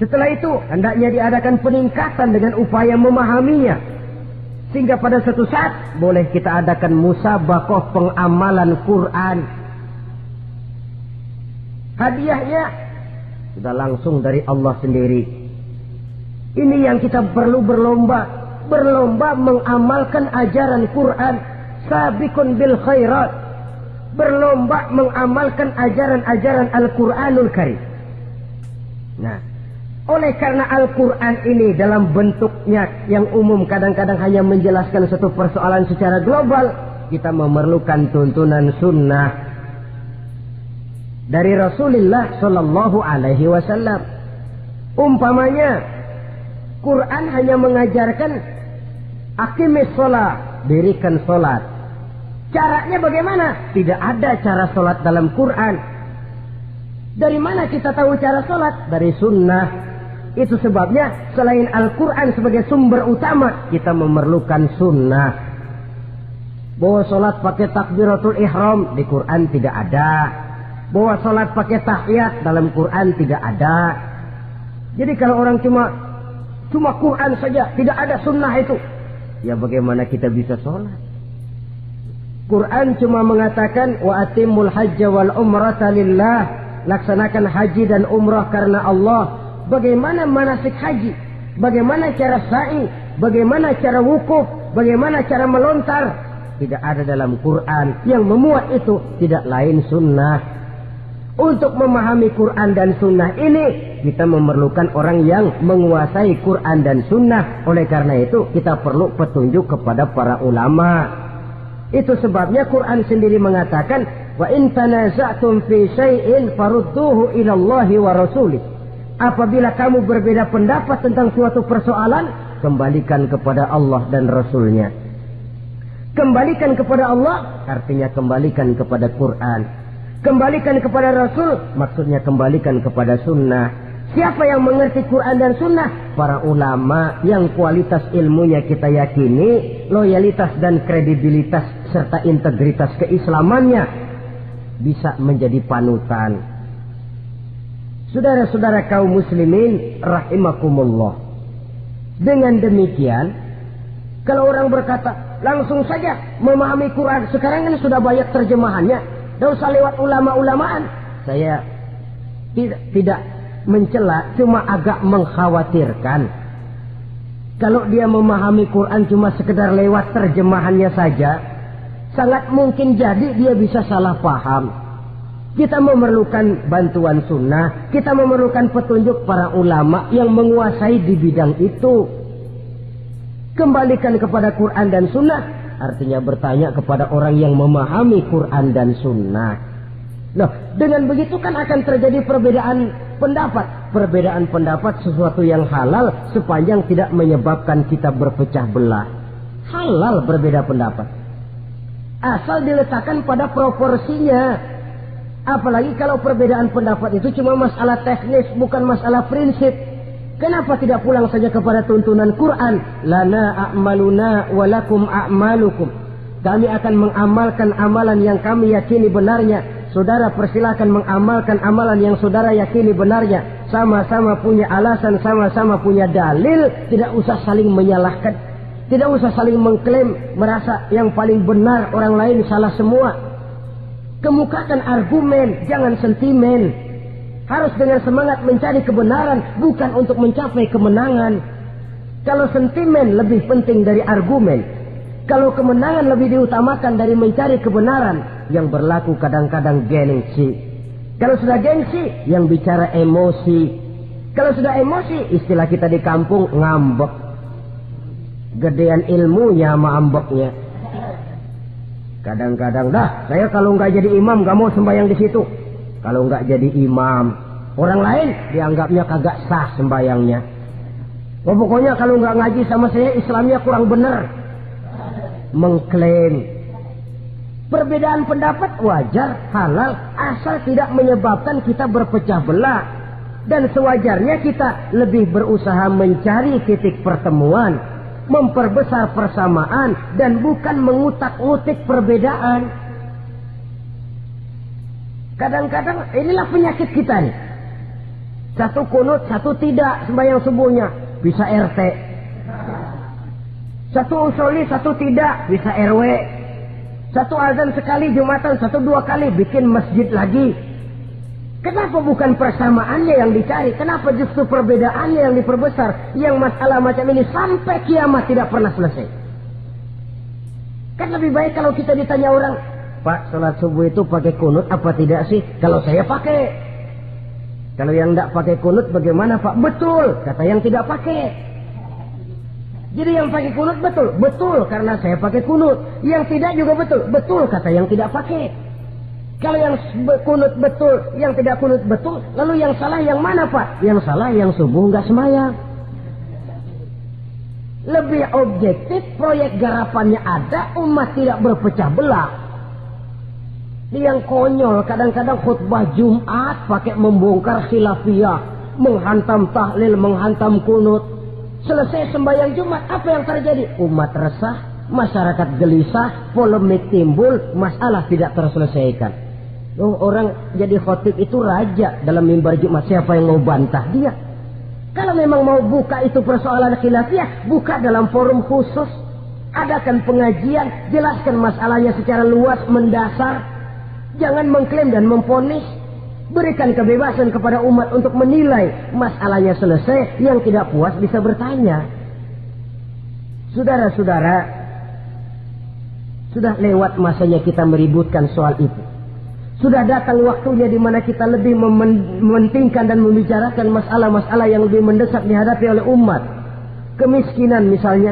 Setelah itu hendaknya diadakan peningkatan dengan upaya memahaminya, sehingga pada suatu saat boleh kita adakan musabaqah pengamalan Quran. Hadiahnya sudah langsung dari Allah sendiri. Ini yang kita perlu berlomba mengamalkan ajaran Quran. Sabiqun bil khairat, berlomba mengamalkan ajaran-ajaran Al-Quranul Karim. Nah, oleh karena Al-Quran ini dalam bentuknya yang umum kadang-kadang hanya menjelaskan satu persoalan secara global, kita memerlukan tuntunan sunnah dari Rasulullah Sallallahu Alaihi Wasallam. Umpamanya, Quran hanya mengajarkan aqimis sholat, dirikan sholat. Caranya bagaimana? Tidak ada cara sholat dalam Quran. Dari mana kita tahu cara sholat? Dari sunnah. Itu sebabnya selain Al-Quran sebagai sumber utama, kita memerlukan sunnah. Bahwa sholat pakai takbiratul ihram di Quran tidak ada. Bahwa sholat pakai tahiyat dalam Quran tidak ada. Jadi kalau orang cuma Quran saja, tidak ada sunnah itu, ya bagaimana kita bisa sholat? Quran cuma mengatakan wa atimul hajja wal umrata lillah, laksanakan haji dan umrah karena Allah. Bagaimana manasik haji? bagaimana cara sa'i, bagaimana cara wukuf, bagaimana cara melontar. Tidak ada dalam Quran. Yang memuat itu tidak lain sunnah. Untuk memahami Quran dan sunnah ini, kita memerlukan orang yang menguasai Quran dan sunnah. Oleh karena itu, kita perlu petunjuk kepada para ulama. Itu sebabnya Quran sendiri mengatakan, wa in tanaza'tum fi syai'in farudduhu ila Allahi wa rasulih. Apabila kamu berbeda pendapat tentang suatu persoalan, kembalikan kepada Allah dan Rasulnya. Kembalikan kepada Allah artinya kembalikan kepada Quran. Kembalikan kepada Rasul maksudnya kembalikan kepada sunnah. Siapa yang mengerti Quran dan sunnah? Para ulama yang kualitas ilmunya kita yakini, loyalitas dan kredibilitas serta integritas keislamannya bisa menjadi panutan. Saudara-saudara kaum muslimin rahimakumullah. Dengan demikian, kalau orang berkata langsung saja memahami Quran, sekarang kan sudah banyak terjemahannya, tidak usah lewat ulama-ulamaan. Saya tidak mencela, cuma agak mengkhawatirkan. Kalau dia memahami Quran cuma sekedar lewat terjemahannya saja, sangat mungkin jadi dia bisa salah paham. Kita memerlukan bantuan sunnah, kita memerlukan petunjuk para ulama yang menguasai di bidang itu. Kembalikan kepada Quran dan sunnah artinya bertanya kepada orang yang memahami Quran dan sunnah. Nah, dengan begitu kan akan terjadi perbedaan pendapat. Perbedaan pendapat sesuatu yang halal sepanjang tidak menyebabkan kita berpecah belah. Halal berbeda pendapat, asal diletakkan pada proporsinya. Apalagi kalau perbedaan pendapat itu cuma masalah teknis, bukan masalah prinsip. Kenapa tidak pulang saja kepada tuntunan Quran? Lana a'maluna walakum a'malukum. Kami akan mengamalkan amalan yang kami yakini benarnya. Saudara persilakan mengamalkan amalan yang saudara yakini benarnya. Sama-sama punya alasan, sama-sama punya dalil. Tidak usah saling menyalahkan. Tidak usah saling mengklaim, merasa yang paling benar, orang lain salah semua. Kemukakan argumen, jangan sentimen. Harus dengan semangat mencari kebenaran, bukan untuk mencapai kemenangan. Kalau sentimen lebih penting dari argumen, kalau kemenangan lebih diutamakan dari mencari kebenaran, yang berlaku kadang-kadang gengsi. Kalau sudah gengsi, yang bicara emosi. Kalau sudah emosi, istilah kita di kampung ngambek. Gedean ilmunya sama ambeknya. Kadang-kadang, dah saya kalau nggak jadi imam nggak mau sembahyang di situ. Kalau nggak jadi imam, orang lain dianggapnya kagak sah sembayangnya. Oh, pokoknya kalau nggak ngaji sama saya, Islamnya kurang benar. Mengklaim. Perbedaan pendapat wajar, halal, asal tidak menyebabkan kita berpecah belah. Dan sewajarnya kita lebih berusaha mencari titik pertemuan, memperbesar persamaan, dan bukan mengutak-ngutik perbedaan. Kadang-kadang inilah penyakit kita nih. Satu kunut, satu tidak sembahyang subuhnya. Bisa RT. Satu usoli, satu tidak. Bisa RW. Satu azan sekali Jumatan, satu dua kali. Bikin masjid lagi. Kenapa bukan persamaannya yang dicari? Kenapa justru perbedaannya yang diperbesar? Yang masalah macam ini sampai kiamat tidak pernah selesai. Kan lebih baik kalau kita ditanya orang, Pak, sholat subuh itu pakai kunut apa tidak sih? Kalau saya pakai. Kalau yang tidak pakai kunut bagaimana Pak? Betul, kata yang tidak pakai. Jadi yang pakai kunut betul? Betul, karena saya pakai kunut. Yang tidak juga betul? Betul, kata yang tidak pakai. Kalau yang kunut betul, yang tidak kunut betul, lalu yang salah yang mana Pak? Yang salah yang subuh nggak sembahyang. Lebih objektif, proyek garapannya ada, umat tidak berpecah belah. Yang konyol kadang-kadang khutbah Jumat pakai membongkar khilafiyah, menghantam tahlil, menghantam kunut. Selesai sembahyang Jumat, apa yang terjadi? Umat resah, masyarakat gelisah, polemik timbul, masalah tidak terselesaikan. Orang jadi khotib itu raja dalam mimbar Jumat, siapa yang mau bantah dia? Kalau memang mau buka itu persoalan khilafiyah, buka dalam forum khusus. Adakan pengajian, jelaskan masalahnya secara luas, mendasar. Jangan mengklaim dan memponis. Berikan kebebasan kepada umat untuk menilai. Masalahnya selesai, yang tidak puas bisa bertanya. Saudara-saudara, sudah lewat masanya kita meributkan soal itu. Sudah datang waktunya di mana kita lebih mementingkan dan membicarakan masalah-masalah yang lebih mendesak dihadapi oleh umat. Kemiskinan misalnya,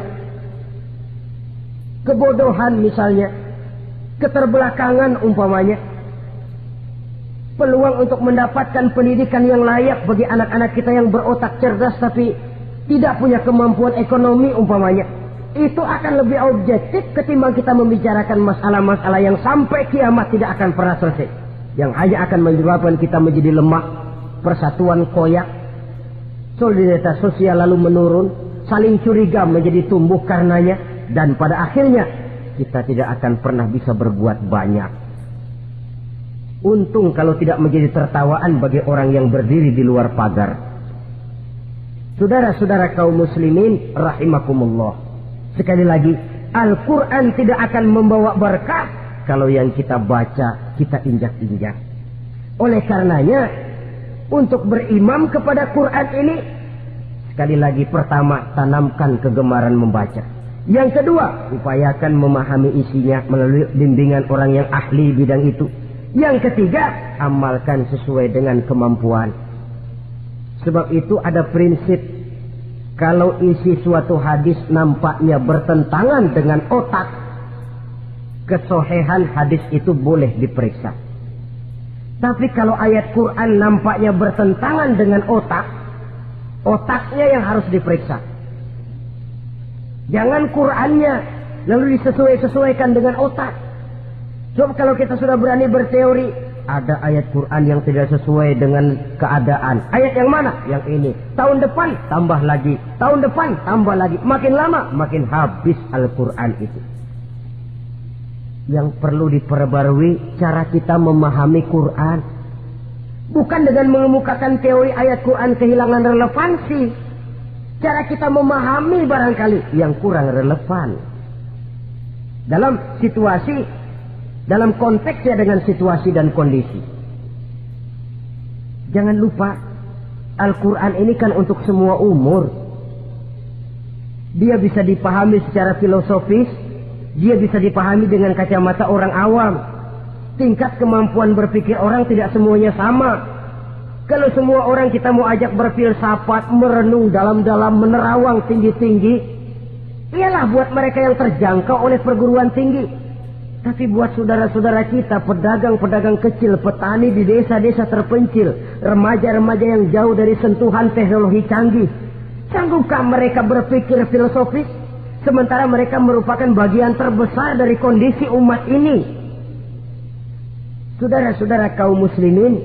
kebodohan misalnya, keterbelakangan umpamanya, peluang untuk mendapatkan pendidikan yang layak bagi anak-anak kita yang berotak cerdas tapi tidak punya kemampuan ekonomi umpamanya. Itu akan lebih objektif ketimbang kita membicarakan masalah-masalah yang sampai kiamat tidak akan pernah selesai, yang hanya akan menyebabkan kita menjadi lemah, persatuan koyak, solidaritas sosial lalu menurun, saling curiga menjadi tumbuh karenanya, dan pada akhirnya kita tidak akan pernah bisa berbuat banyak. Untung kalau tidak menjadi tertawaan bagi orang yang berdiri di luar pagar. Saudara-saudara kaum muslimin rahimakumullah, sekali lagi, Al-Quran tidak akan membawa berkah kalau yang kita baca kita injak-injak. Oleh karenanya, untuk berimam kepada Quran ini, sekali lagi, pertama, tanamkan kegemaran membaca. Yang kedua, upayakan memahami isinya melalui bimbingan orang yang ahli bidang itu. Yang ketiga, amalkan sesuai dengan kemampuan. Sebab itu ada prinsip, kalau isi suatu hadis nampaknya bertentangan dengan otak, kesohihan hadis itu boleh diperiksa. Tapi kalau ayat Quran nampaknya bertentangan dengan otak, otaknya yang harus diperiksa. Jangan Qurannya lalu disesuaikan dengan otak. Coba kalau kita sudah berani berteori, ada ayat Quran yang tidak sesuai dengan keadaan. Ayat yang mana? Yang ini. Tahun depan tambah lagi. Tahun depan tambah lagi. Makin lama makin habis Al-Quran itu. Yang perlu diperbarui cara kita memahami Quran. Bukan dengan mengemukakan teori ayat Quran kehilangan relevansi. Cara kita memahami barangkali yang kurang relevan. Dalam situasi, dalam konteksnya dengan situasi dan kondisi. Jangan lupa, Al-Quran ini kan untuk semua umur. Dia bisa dipahami secara filosofis, dia bisa dipahami dengan kacamata orang awam. Tingkat kemampuan berpikir orang tidak semuanya sama. Kalau semua orang kita mau ajak berfilsafat, merenung dalam-dalam, menerawang tinggi-tinggi, ialah buat mereka yang terjangkau oleh perguruan tinggi. Tapi buat saudara-saudara kita, pedagang-pedagang kecil, petani di desa-desa terpencil, remaja-remaja yang jauh dari sentuhan teknologi canggih, sanggupkah mereka berpikir filosofis? Sementara mereka merupakan bagian terbesar dari kondisi umat ini. Saudara-saudara kaum muslimin,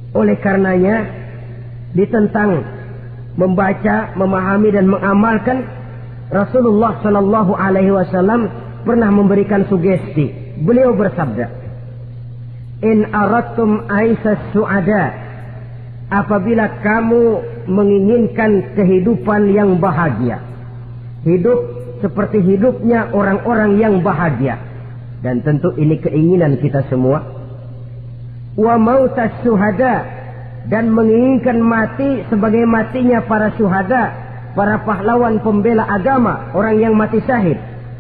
oleh karenanya, ditentang membaca, memahami dan mengamalkan, Rasulullah Shallallahu Alaihi Wasallam pernah memberikan sugesti. Beliau bersabda, "In aradtum aisas su'ada," apabila kamu menginginkan kehidupan yang bahagia, hidup seperti hidupnya orang-orang yang bahagia, dan tentu ini keinginan kita semua, wa mautas suhada, dan menginginkan mati sebagai matinya para syuhada, para pahlawan pembela agama, orang yang mati syahid.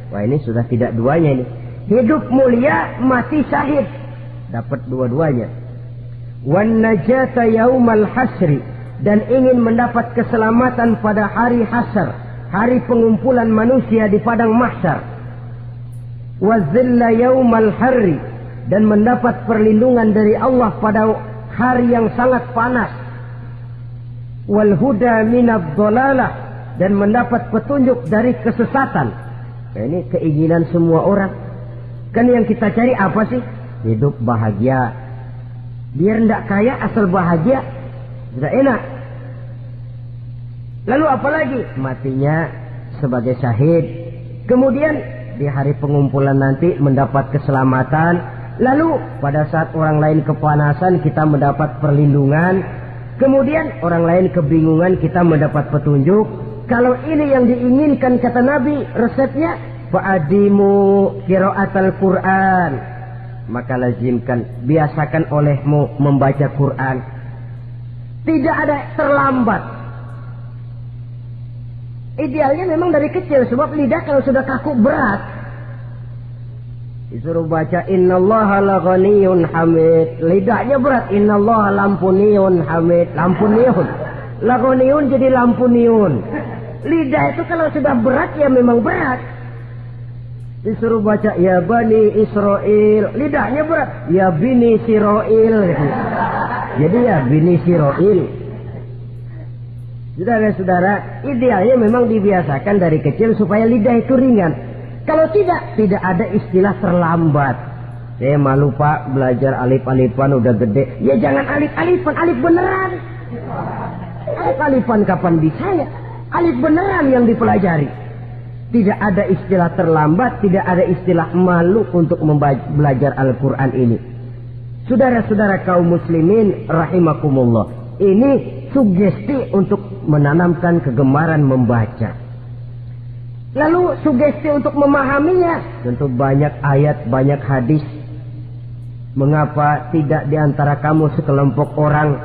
Wah, ini sudah tidak duanya ini. Hidup mulia, mati syahid. Dapat dua-duanya. Wan najata yaumal hasri, dan ingin mendapat keselamatan pada hari hasar, hari pengumpulan manusia di padang mahsyar. Wazilla yaumal harri, dan mendapat perlindungan dari Allah pada hari yang sangat panas. Wal huda minad dhalalah, dan mendapat petunjuk dari kesesatan. Nah, ini keinginan semua orang. Kan yang kita cari apa sih? Hidup bahagia. Biar tidak kaya asal bahagia, sudah enak. Lalu apa lagi? Matinya sebagai syahid. Kemudian di hari pengumpulan nanti mendapat keselamatan. Lalu pada saat orang lain kepanasan kita mendapat perlindungan. Kemudian orang lain kebingungan kita mendapat petunjuk. Kalau ini yang diinginkan kata Nabi, resepnya fa'adimu qiraatal Quran. maka lazimkan, biasakan olehmu membaca Quran. Tidak ada terlambat. Idealnya memang dari kecil, sebab lidah kalau sudah kaku berat. Disuruh baca innallaha laghaniyun hamid, lidahnya berat. Innallaha lampuniyun hamid, lampuniyun. Laghaniyun jadi lampuniyun. Lidah itu kalau sudah berat ya memang berat. Disuruh baca ya bani Israel, lidahnya berat. Ya bini Siroil. Jadi ya bini Siroil. Saudara-saudara, idealnya memang dibiasakan dari kecil supaya lidah itu ringan. Kalau tidak ada istilah terlambat. Saya malu Pak, belajar alif-alifan udah gede. Ya jangan alif-alifan, alif beneran. Alif-alifan kapan bisa ya? Alif beneran yang dipelajari. Tidak ada istilah terlambat, tidak ada istilah malu untuk belajar Al-Quran ini. Saudara-saudara kaum muslimin rahimakumullah. Ini sugesti untuk menanamkan kegemaran membaca. Lalu sugesti untuk memahaminya. Tentu banyak ayat, banyak hadis. Mengapa tidak diantara kamu sekelompok orang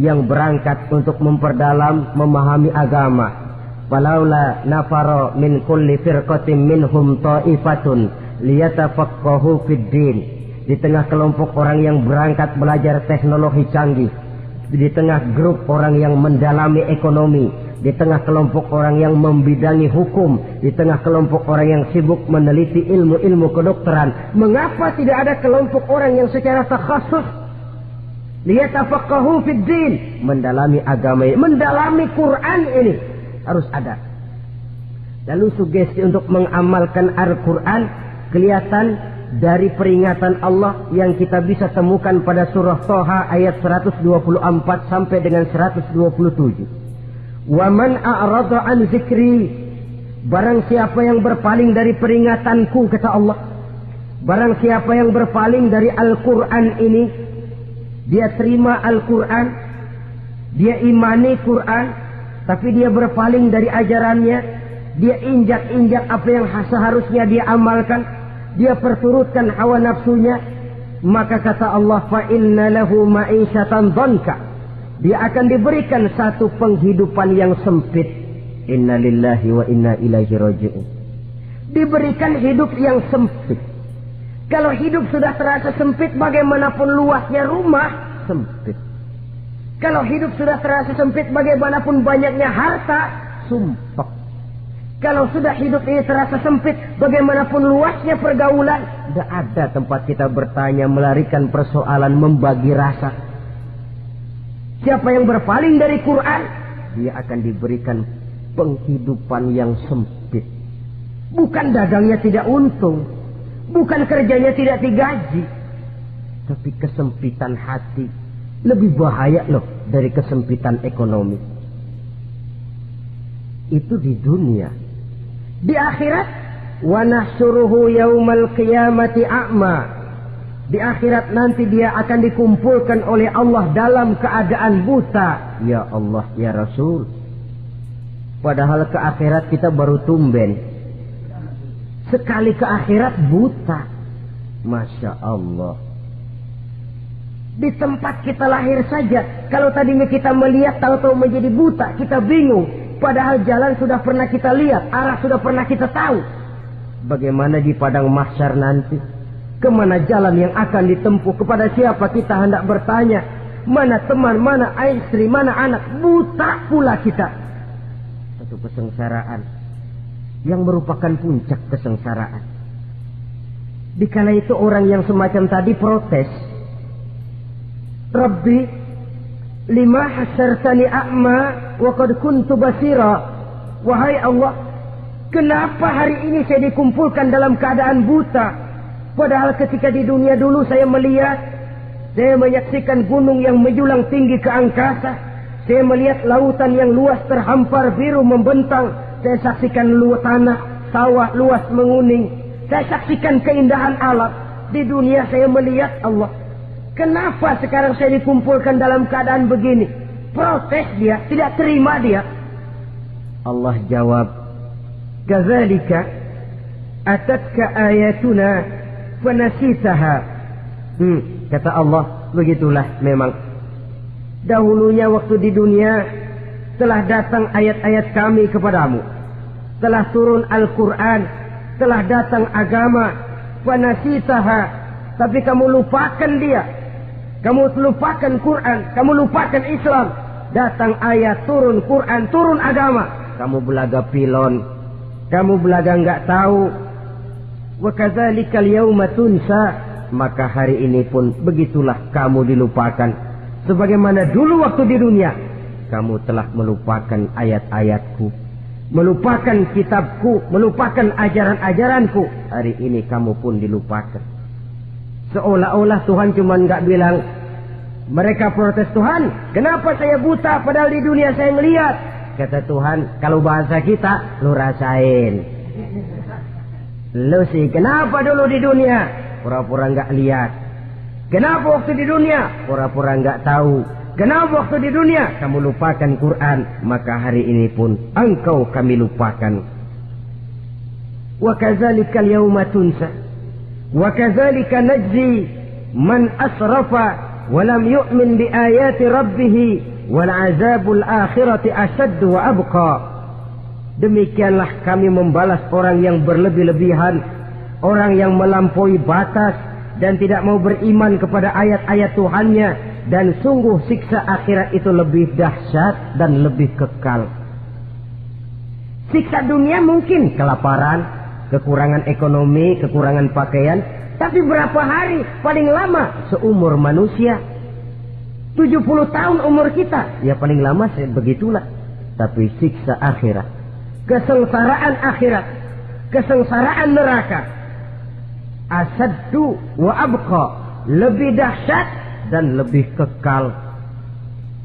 yang berangkat untuk memperdalam, memahami agama? Walaula nafaro min kulli firqatin minhum ta'ifatun liyatafaqahu fid din. Di tengah kelompok orang yang berangkat belajar teknologi canggih, di tengah grup orang yang mendalami ekonomi, di tengah kelompok orang yang membidangi hukum, di tengah kelompok orang yang sibuk meneliti ilmu-ilmu kedokteran, mengapa tidak ada kelompok orang yang secara takhasus liyatafaqahu fid din, mendalami agama ini, mendalami Quran ini? Harus ada. Lalu sugesti untuk mengamalkan Al-Quran kelihatan dari peringatan Allah yang kita bisa temukan pada surah Thaha ayat 124 sampai dengan 127. Wa man a'rada an zikri, barang siapa yang berpaling dari peringatanku, kata Allah. Barang siapa yang berpaling dari Al-Quran ini, dia terima Al-Quran, dia imani Quran, tapi dia berpaling dari ajarannya, dia injak-injak apa yang seharusnya dia amalkan, dia perturutkan hawa nafsunya, maka kata Allah, fa inna lahu ma'isyatan dhanka, dia akan diberikan satu penghidupan yang sempit. Inna lillahi wa inna ilaihi raji'un. Diberikan hidup yang sempit. Kalau hidup sudah terasa sempit, bagaimanapun luasnya rumah, sempit. Kalau hidup sudah terasa sempit, bagaimanapun banyaknya harta, sumpek. Kalau sudah hidup ini terasa sempit, bagaimanapun luasnya pergaulan, tidak ada tempat kita bertanya, melarikan persoalan, membagi rasa. Siapa yang berpaling dari Quran, dia akan diberikan penghidupan yang sempit. Bukan dagangnya tidak untung, bukan kerjanya tidak digaji, tapi kesempitan hati lebih bahaya loh dari kesempitan ekonomi. Itu di dunia. Di akhirat, wa nahsyuruhu yaumal qiyamati a'ma. Di akhirat nanti dia akan dikumpulkan oleh Allah dalam keadaan buta. Ya Allah, ya Rasul. Padahal ke akhirat kita baru tumben. Sekali ke akhirat buta. Masya Allah. Di tempat kita lahir saja, kalau tadinya kita melihat, tahu-tahu menjadi buta, kita bingung. Padahal jalan sudah pernah kita lihat, arah sudah pernah kita tahu. Bagaimana di padang mahsyar nanti? Kemana jalan yang akan ditempuh? Kepada siapa kita hendak bertanya? Mana teman, mana istri, mana anak? Buta pula kita. Satu kesengsaraan yang merupakan puncak kesengsaraan. Dikala itu orang yang semacam tadi protes. Rabbi, lima hasyartani a'ma wa qad kuntu basira. Wahai Allah, kenapa hari ini saya dikumpulkan dalam keadaan buta? Padahal ketika di dunia dulu saya melihat, saya menyaksikan gunung yang menjulang tinggi ke angkasa, saya melihat lautan yang luas terhampar biru membentang, saya saksikan luas tanah, sawah luas menguning, saya saksikan keindahan alam. Di dunia saya melihat Allah. Kenapa sekarang saya dikumpulkan dalam keadaan begini? Protes dia, tidak terima dia. Allah jawab, kadzalika atatka ayatuna fanasitaha Kata Allah, begitulah memang. Dahulunya waktu di dunia telah datang ayat-ayat kami kepadamu, telah turun Al-Quran, telah datang agama, fanasitaha, tapi kamu lupakan dia, kamu lupakan Quran, kamu lupakan Islam. Datang ayat, turun Quran, turun agama, kamu belaga pilon, kamu belaga nggak tahu. Wa kadzalikal yauma tunsa, maka hari ini pun begitulah kamu dilupakan. Sebagaimana dulu waktu di dunia kamu telah melupakan ayat-ayatku, melupakan kitabku, melupakan ajaran-ajaranku. Hari ini kamu pun dilupakan. Seolah-olah Tuhan cuma nggak bilang, mereka protes, Tuhan, kenapa saya buta padahal di dunia saya melihat? Kata Tuhan, kalau bahasa kita, lu rasain. Lu sih, kenapa dulu di dunia? Pura-pura nggak lihat. Kenapa waktu di dunia? Pura-pura nggak tahu. Kenapa waktu di dunia? Kamu lupakan Quran. Maka hari ini pun engkau kami lupakan. Wa kadzalikal yauma tunsa. Wa kadzalika najzi man asrafa wa lam yu'min bi ayati rabbih wal azabul akhirati ashadd wa abqa. Demikianlah kami membalas orang yang berlebih-lebihan, orang yang melampaui batas dan tidak mau beriman kepada ayat-ayat Tuhannya, dan sungguh siksa akhirat itu lebih dahsyat dan lebih kekal. Siksa dunia mungkin kelaparan, kekurangan ekonomi, kekurangan pakaian, tapi berapa hari paling lama seumur manusia? 70 tahun umur kita, ya paling lama begitulah. Tapi siksa akhirat, kesengsaraan akhirat, kesengsaraan neraka, asaddu wa abqa, lebih dahsyat dan lebih kekal.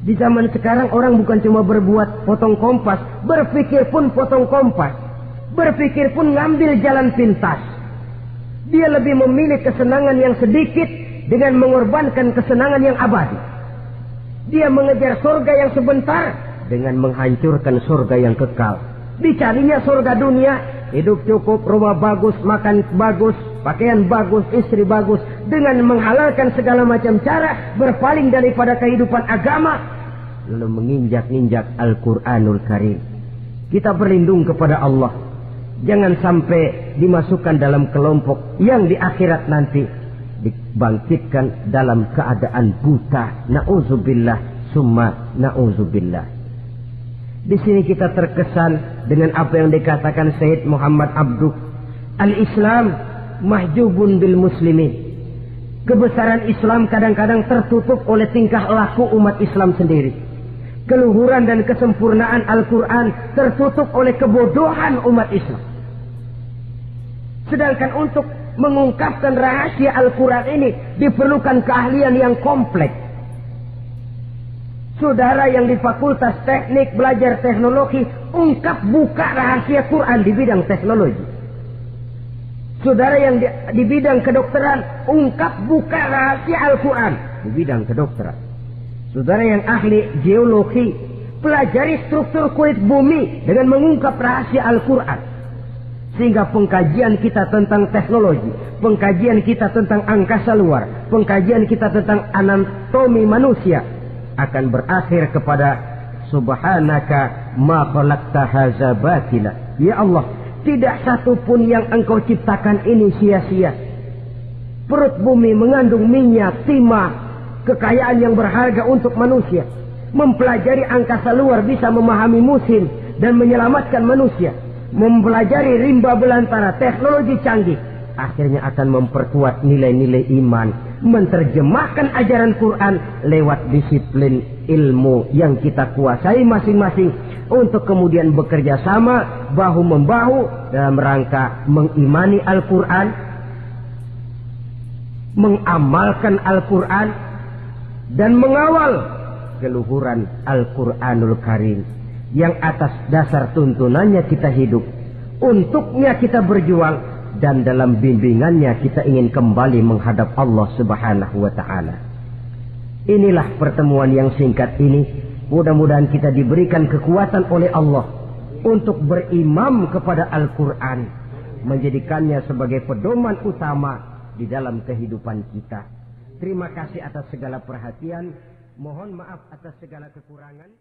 Di zaman sekarang orang bukan cuma berbuat potong kompas, berpikir pun potong kompas, berpikir pun ngambil jalan pintas. Dia lebih memilih kesenangan yang sedikit dengan mengorbankan kesenangan yang abadi. Dia mengejar surga yang sebentar dengan menghancurkan surga yang kekal. Dicarinya surga dunia, hidup cukup, rumah bagus, makan bagus, pakaian bagus, istri bagus, dengan menghalalkan segala macam cara, berpaling daripada kehidupan agama, lalu menginjak-injak Al-Quranul Karim. Kita berlindung kepada Allah, jangan sampai dimasukkan dalam kelompok yang di akhirat nanti dibangkitkan dalam keadaan buta. Na'udzubillah summa na'udzubillah. Di sini kita terkesan dengan apa yang dikatakan Sayyid Muhammad Abduh, al-Islam mahjubun bil muslimin. Kebesaran Islam kadang-kadang tertutup oleh tingkah laku umat Islam sendiri. Keluhuran dan kesempurnaan Al-Quran tertutup oleh kebodohan umat Islam. Sedangkan untuk mengungkapkan rahasia Al-Quran ini diperlukan keahlian yang kompleks. Saudara yang di Fakultas Teknik belajar teknologi, ungkap buka rahasia Quran di bidang teknologi. Saudara yang di bidang kedokteran, ungkap buka rahasia Al-Quran di bidang kedokteran. Saudara yang ahli geologi, pelajari struktur kulit bumi dengan mengungkap rahasia Al-Quran. Sehingga pengkajian kita tentang teknologi, pengkajian kita tentang angkasa luar, pengkajian kita tentang anatomi manusia akan berakhir kepada subhanaka ma khalaqta hadza batila. Ya Allah, tidak satu pun yang engkau ciptakan ini sia-sia. Perut bumi mengandung minyak, timah, kekayaan yang berharga untuk manusia. Mempelajari angkasa luar bisa memahami musim dan menyelamatkan manusia. Mempelajari rimba belantara, teknologi canggih, akhirnya akan memperkuat nilai-nilai iman. Menerjemahkan ajaran Quran lewat disiplin ilmu yang kita kuasai masing-masing, untuk kemudian bekerja sama bahu-membahu dalam rangka mengimani Al-Quran, mengamalkan Al-Quran, dan mengawal keluhuran Al-Quranul Karim yang atas dasar tuntunannya kita hidup, untuknya kita berjuang, dan dalam bimbingannya kita ingin kembali menghadap Allah Subhanahu wa ta'ala. Inilah pertemuan yang singkat ini. Mudah-mudahan kita diberikan kekuatan oleh Allah untuk berimam kepada Al-Quran, menjadikannya sebagai pedoman utama di dalam kehidupan kita. Terima kasih atas segala perhatian. Mohon maaf atas segala kekurangan.